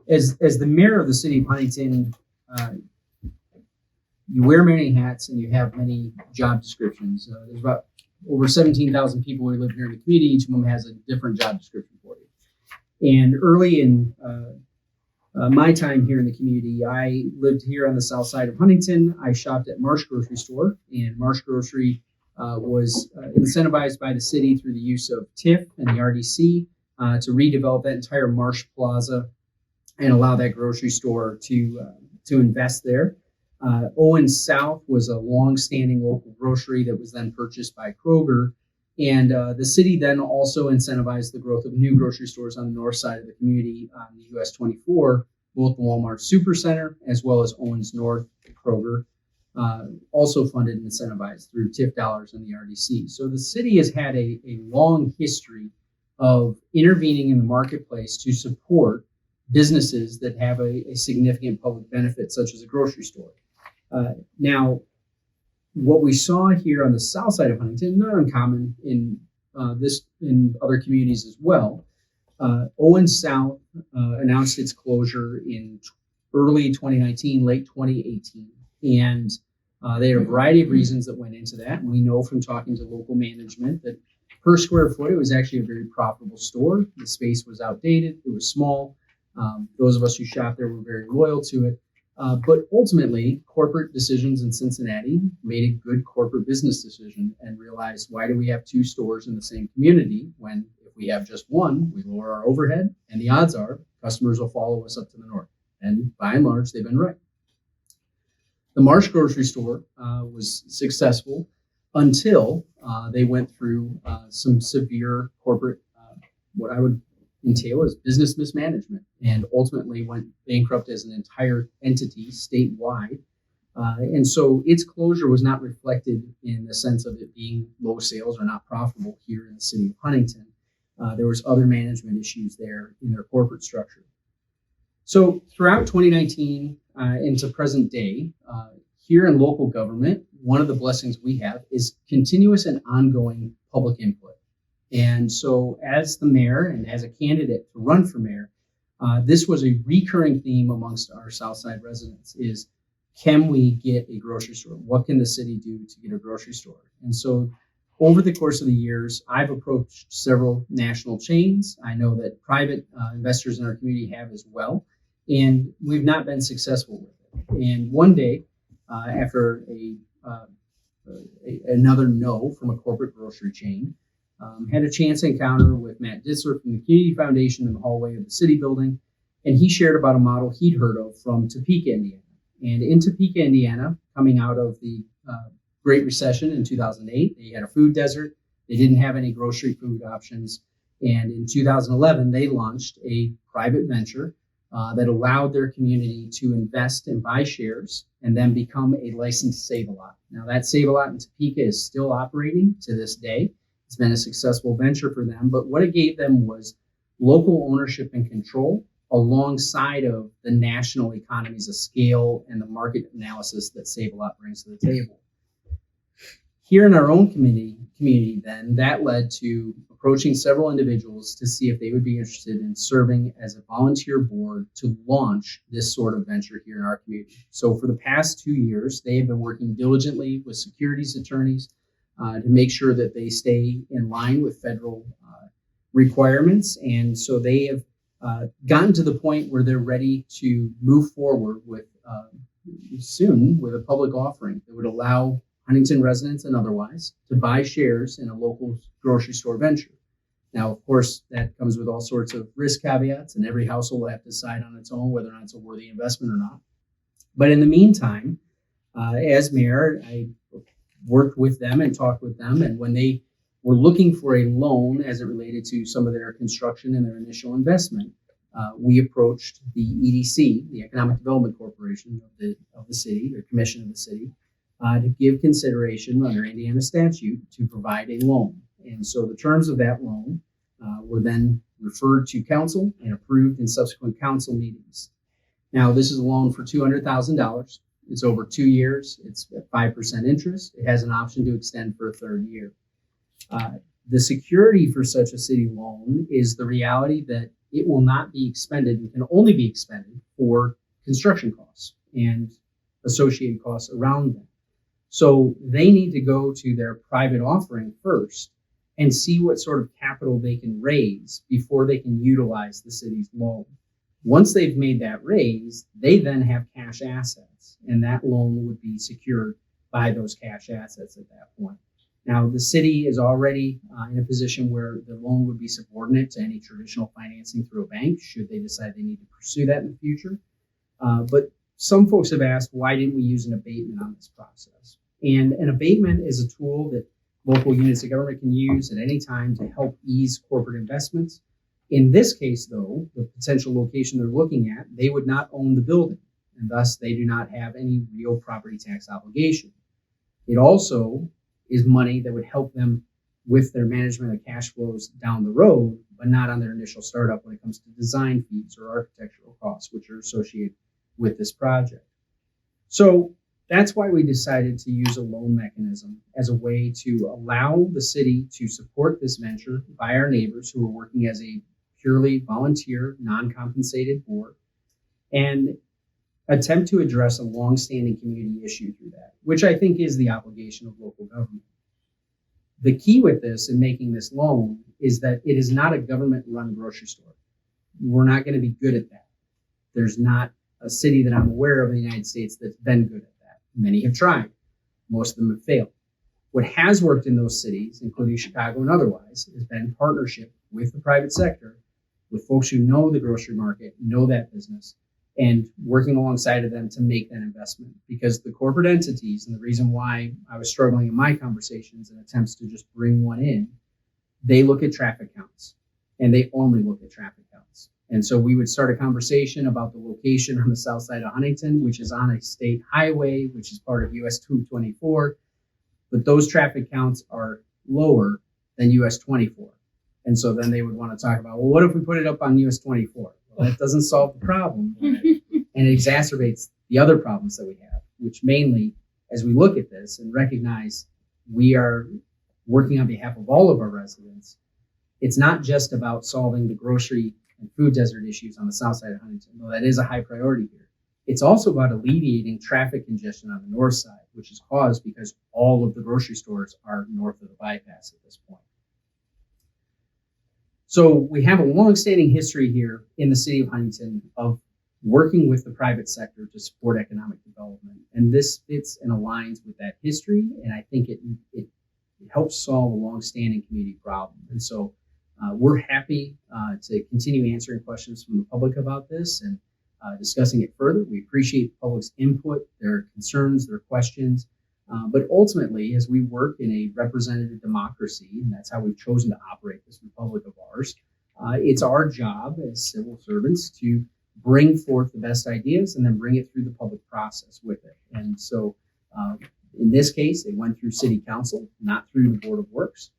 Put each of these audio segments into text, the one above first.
as the mayor of the city of Huntington, you wear many hats and you have many job descriptions. There's about over 17,000 people who live here in the community. Each of them has a different job description for you. And early in my time here in the community, I lived here on the south side of Huntington. I shopped at Marsh Grocery Store, and Marsh Grocery was incentivized by the city through the use of TIF and the RDC to redevelop that entire Marsh Plaza and allow that grocery store to invest there. Owens South was a long-standing local grocery that was then purchased by Kroger. And the city then also incentivized the growth of new grocery stores on the north side of the community on the US 24, both the Walmart Supercenter as well as Owens North Kroger, also funded and incentivized through TIF dollars and the RDC. So the city has had a long history of intervening in the marketplace to support businesses that have a significant public benefit, such as a grocery store. Now, what we saw here on the south side of Huntington, not uncommon in other communities as well. Owens South announced its closure in early 2019, late 2018, and they had a variety of reasons that went into that. And we know from talking to local management that per square foot, it was actually a very profitable store. The space was outdated; it was small. Those of us who shopped there were very loyal to it. But ultimately, corporate decisions in Cincinnati made a good corporate business decision and realized, why do we have two stores in the same community when if we have just one, we lower our overhead, and the odds are customers will follow us up to the north. And by and large, they've been right. The Marsh Grocery Store was successful until they went through some severe corporate, what I would entail as business mismanagement, and ultimately went bankrupt as an entire entity statewide. And so its closure was not reflected in the sense of it being low sales or not profitable here in the city of Huntington. There was other management issues there in their corporate structure. So throughout 2019 into present day, here in local government, one of the blessings we have is continuous and ongoing public input. And so as the mayor and as a candidate to run for mayor, this was a recurring theme amongst our Southside residents is, can we get a grocery store? What can the city do to get a grocery store? And so over the course of the years, I've approached several national chains. I know that private investors in our community have as well, and we've not been successful with it. And one day, after another no from a corporate grocery chain, had a chance encounter with Matt Ditzler from the Community Foundation in the hallway of the city building, and he shared about a model he'd heard of from Topeka, Indiana. And in Topeka, Indiana, coming out of the Great Recession in 2008, they had a food desert. They didn't have any grocery food options. And in 2011, they launched a private venture that allowed their community to invest and buy shares and then become a licensed Save-A-Lot. Now, that Save-A-Lot in Topeka is still operating to this day. It's been a successful venture for them, but what it gave them was local ownership and control alongside of the national economies of scale and the market analysis that Save-A-Lot brings to the table. Here in our own community then, that led to approaching several individuals to see if they would be interested in serving as a volunteer board to launch this sort of venture here in our community. So for the past 2 years, they have been working diligently with securities attorneys to make sure that they stay in line with federal requirements. And so they have gotten to the point where they're ready to move forward with soon with a public offering that would allow Huntington residents and otherwise to buy shares in a local grocery store venture. Now, of course, that comes with all sorts of risk caveats, and every household will have to decide on its own whether or not it's a worthy investment or not. But in the meantime, as mayor, I worked with them and talked with them, and when they were looking for a loan as it related to some of their construction and their initial investment, we approached the EDC, the Economic Development Corporation of the city, or commission of the city, to give consideration under Indiana statute to provide a loan. And so the terms of that loan were then referred to council and approved in subsequent council meetings. Now, this is a loan for $200,000. It's over 2 years. It's at 5% interest. It has an option to extend for a third year. The security for such a city loan is the reality that it will not be expended and can only be expended for construction costs and associated costs around them. So they need to go to their private offering first and see what sort of capital they can raise before they can utilize the city's loan. Once they've made that raise, they then have cash assets, and that loan would be secured by those cash assets at that point. Now, the city is already in a position where the loan would be subordinate to any traditional financing through a bank, should they decide they need to pursue that in the future. But some folks have asked, why didn't we use an abatement on this process? And an abatement is a tool that local units of government can use at any time to help ease corporate investments. In this case, though, the potential location they're looking at, they would not own the building, and thus they do not have any real property tax obligation. It also is money that would help them with their management of cash flows down the road, but not on their initial startup when it comes to design fees or architectural costs, which are associated with this project. So that's why we decided to use a loan mechanism as a way to allow the city to support this venture by our neighbors who are working as a purely volunteer, non-compensated board, and attempt to address a long-standing community issue through that, which I think is the obligation of local government. The key with this and making this loan is that it is not a government-run grocery store. We're not going to be good at that. There's not a city that I'm aware of in the United States that's been good at that. Many have tried. Most of them have failed. What has worked in those cities, including Chicago and otherwise, has been partnership with the private sector, with folks who know the grocery market, know that business, and working alongside of them to make that investment. Because the corporate entities, and the reason why I was struggling in my conversations and attempts to just bring one in, they look at traffic counts, and they only look at traffic counts. And so we would start a conversation about the location on the south side of Huntington, which is on a state highway, which is part of US 224, but those traffic counts are lower than US 24. And so then they would want to talk about, well, what if we put it up on US 24? Well, that doesn't solve the problem, and it exacerbates the other problems that we have, which mainly, as we look at this and recognize we are working on behalf of all of our residents, it's not just about solving the grocery and food desert issues on the south side of Huntington, though that is a high priority here. It's also about alleviating traffic congestion on the north side, which is caused because all of the grocery stores are north of the bypass at this point. So we have a long-standing history here in the city of Huntington of working with the private sector to support economic development. And this fits and aligns with that history. And I think it helps solve a long-standing community problem. And so we're happy to continue answering questions from the public about this and discussing it further. We appreciate the public's input, their concerns, their questions. But ultimately, as we work in a representative democracy, and that's how we've chosen to operate this republic of ours, it's our job as civil servants to bring forth the best ideas and then bring it through the public process with it. And so in this case, it went through city council, not through the Board of Works,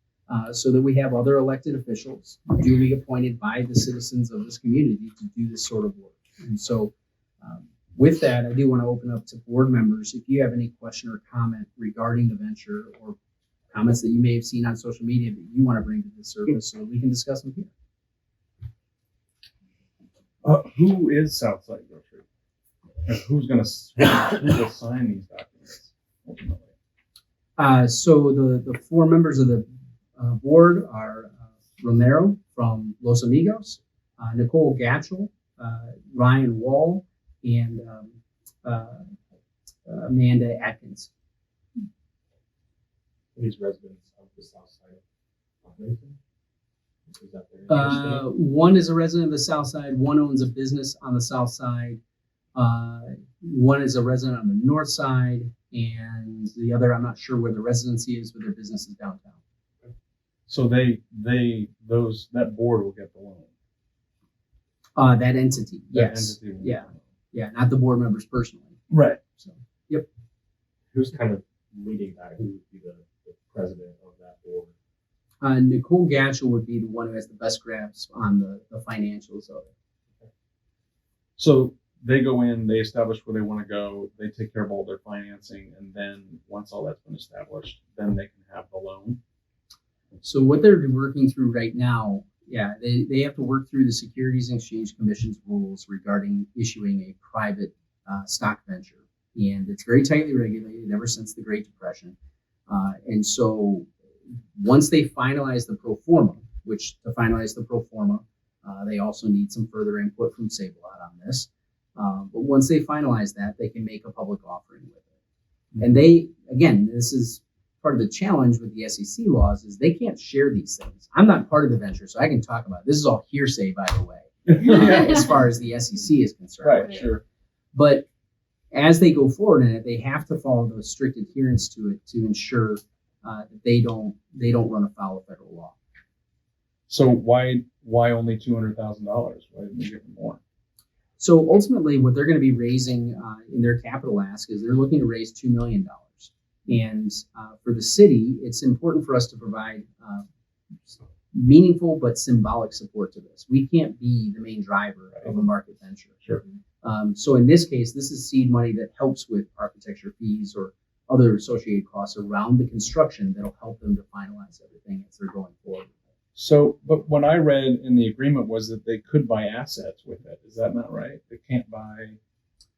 so that we have other elected officials duly appointed by the citizens of this community to do this sort of work. And so with that, I do want to open up to board members. If you have any question or comment regarding the venture or comments that you may have seen on social media that you want to bring to the surface so we can discuss them here. Who is Southside Grocery? And who will sign these documents ultimately? So the four members of the board are Romero from Los Amigos, Nicole Gatchell, Ryan Wall, and Amanda Atkins. These residents of the south side of Huntington? Is that their one is a resident of the south side, one owns a business on the south side, one is a resident on the north side, and the other, I'm not sure where the residency is, but their business is downtown. So that board will get the loan. That entity, yes. Entity Yeah, not the board members personally. Right. So, yep. Who's kind of leading that? Who would be the president of that board? Nicole Gatchell would be the one who has the best grasp on the financials of it. So they go in, they establish where they want to go, they take care of all their financing, and then once all that's been established, then they can have the loan. So what they're working through right now Yeah, they have to work through the Securities and Exchange Commission's rules regarding issuing a private stock venture. And it's very tightly regulated ever since the Great Depression. And so once they finalize the pro forma, which to finalize the pro forma, they also need some further input from Save-A-Lot on this. But once they finalize that, they can make a public offering with it. And they, again, this is part of the challenge with the SEC laws is they can't share these things. I'm not part of the venture, so I can talk about it. This is all hearsay, by the way, as far as the SEC is concerned. Right, sure. But as they go forward in it, they have to follow those strict adherence to it to ensure that they don't run afoul of federal law. So why only $200,000? Why didn't they give them more? So ultimately, what they're going to be raising in their capital ask is they're looking to raise $2 million. And for the city, it's important for us to provide meaningful but symbolic support to this. We can't be the main driver of a market venture. Sure. So in this case, this is seed money that helps with architecture fees or other associated costs around the construction that'll help them to finalize everything as they're going forward. So, but what I read in the agreement was that they could buy assets with it. Is that not right? They can't buy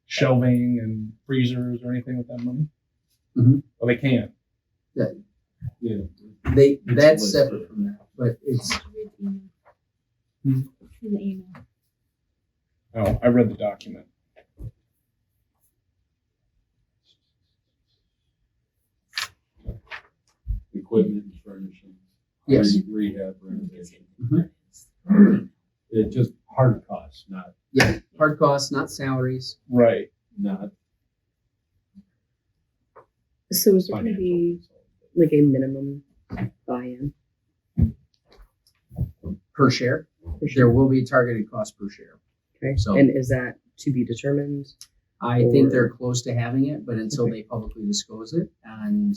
shelving and freezers or anything with that money? Mm-hmm. Well, they can. Yeah. That's separate from that, but it's In the email. Oh, I read the document. Equipment and furnishings. Yes. Rehab, renovation. Mhm. It's just hard costs, not hard costs, not salaries. Right. not So is there going to be like a minimum buy-in? Per share. For sure? There will be a targeted cost per share. Okay. So- And is that to be determined? I think Or- they're close to having it, but until Okay. they publicly disclose it, and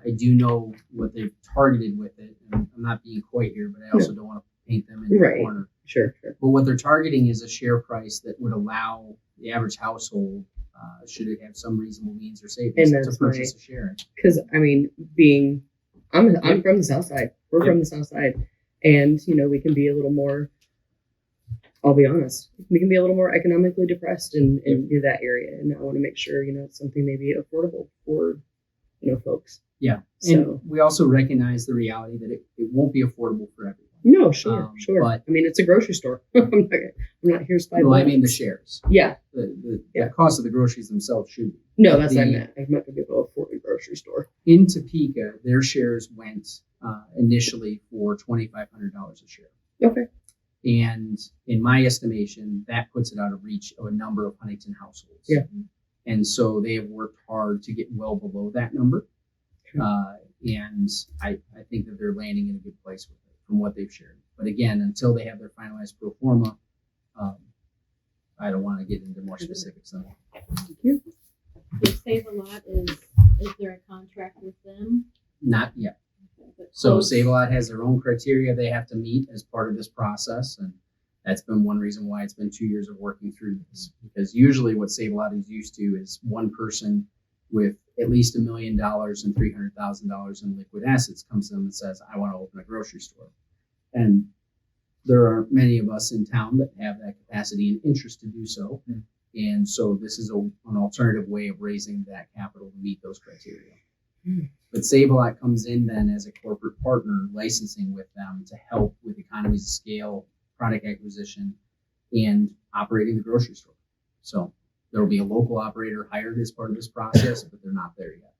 I do know what they've targeted with it. And I'm not being coy here, but I also don't want to paint them in the Right. corner. Sure. But what they're targeting is a share price that would allow the average household, should it have some reasonable means or savings, And to that's purchase a share. Because I mean, I'm from the South Side. We're from the South Side, and we can be a little more. I'll be honest. We can be a little more economically depressed in that area, and I want to make sure it's something maybe affordable for folks. Yeah. So And we also recognize the reality that it won't be affordable for everyone. no, sure. But- I mean, it's a grocery store. I'm not here to buy. Well, I mean the bullets. shares. Yeah. The Yeah. cost of the groceries themselves should be. No, that's what I The- meant. I'm not going to be able to afford a grocery store. In Topeka, their shares went initially for $2,500 a share. Okay. And in my estimation, that puts it out of reach of a number of Huntington households. Yeah. And so they have worked hard to get well below that number. Sure. And I think that they're landing in a good place with it from what they've shared. But again, until they have their finalized pro forma, I don't want to get into more specifics on that. Thank you. If Save-A-Lot is there a contract with them? Not yet. But So close. Save-A-Lot has their own criteria they have to meet as part of this process, and that's been one reason why it's been 2 years of working through this. Because usually what Save-A-Lot is used to is one person with at least $1 million and $300,000 in liquid assets comes to them and says, "I want to open a grocery store," and there are many of us in town that have that capacity and interest to do so. Hmm. And so this is an alternative way of raising that capital to meet those criteria. But Save-A-Lot comes in then as a corporate partner, licensing with them to help with economies of scale, product acquisition, and operating the grocery store. So there will be a local operator hired as part of this process, but they're not there yet.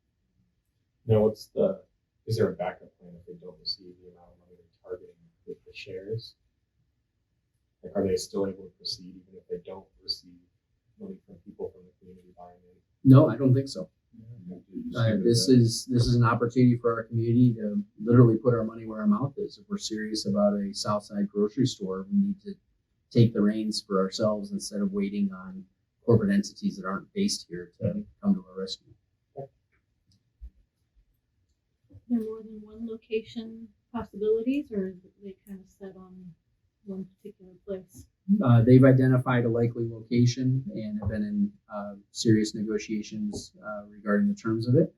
Now, is there a backup plan if they don't receive the amount of money they're targeting with the shares? Like, are they still able to proceed even if they don't receive money from people from the community buying in? No, I don't think so. This is an opportunity for our community to literally put our money where our mouth is. If we're serious about a Southside grocery store, we need to take the reins for ourselves instead of waiting on corporate entities that aren't based here to come to our rescue. There more than one location possibilities, or is they kind of set on one particular place? They've identified a likely location and have been in serious negotiations regarding the terms of it.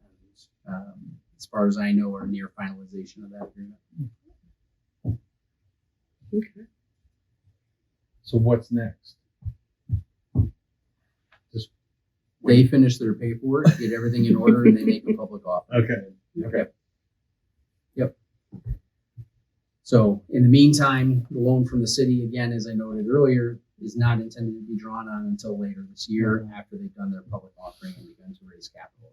As far as I know, are near finalization of that agreement. Okay. So what's next? They finish their paperwork, get everything in order, and they make a public offer. Okay. Okay. Yep. So in the meantime, the loan from the city, again, as I noted earlier, is not intended to be drawn on until later this year after they've done their public offering and begun to raise capital.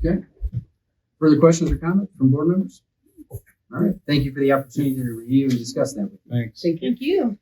Okay. Further questions or comments from board members? All right. Thank you for the opportunity to review and discuss that with you. Thanks. Thank you. Thank you.